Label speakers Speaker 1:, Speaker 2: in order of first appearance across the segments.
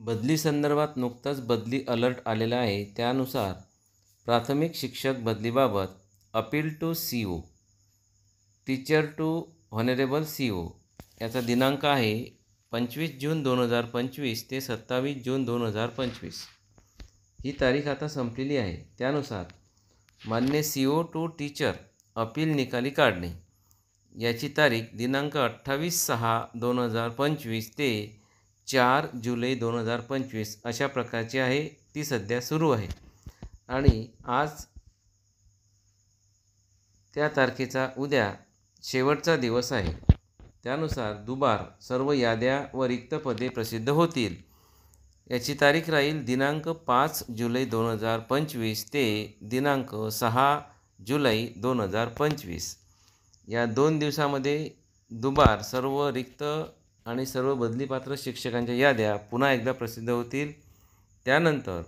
Speaker 1: बदली संदर्भात नुकताच बदली अलर्ट आलेला आहे. त्यानुसार प्राथमिक शिक्षक बदलीबाबत appeal to CO. Teacher to honourable CO. याचा दिनांक आहे 25 जून 2025 ते 27 जून 2025. ही तारीख आता संपलेली आहे. त्यानुसार मान्य सी.ओ. टू टीचर अपील निकाली काढणे याची तारीख दिनांक 28/6/2025 ते 4 जुलै 2025 अशा प्रकारची आहे. ती सध्या सुरू आहे आणि आज त्या तारखेचा उद्या शेवटचा दिवस आहे. त्यानुसार दुबार सर्व याद्या व रिक्त पदे प्रसिद्ध होतील. याची तारीख राहील दिनांक 5 जुलै 2025 ते दिनांक 6 जुलै 2025. या 2 दिवसामध्ये दुबार सर्व रिक्त आणि सर्व बदलीपात्र शिक्षकांच्या याद्या पुन्हा एकदा प्रसिद्ध होतील. त्यानंतर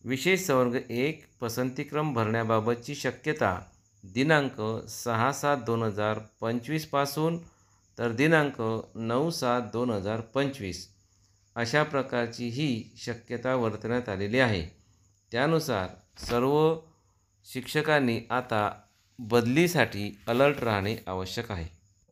Speaker 1: विशेष संवर्ग 1 पसंतीक्रम भरण्याबाबतची शक्यता दिनांक 6/7/2025 पासून तर दिनांक 9/7/2025 अशा प्रकारची ही शक्यता वर्तवण्यात आलेली आहे. त्यानुसार सर्व शिक्षकांनी आता बदलीसाठी अलर्ट राहणे आवश्यक आहे.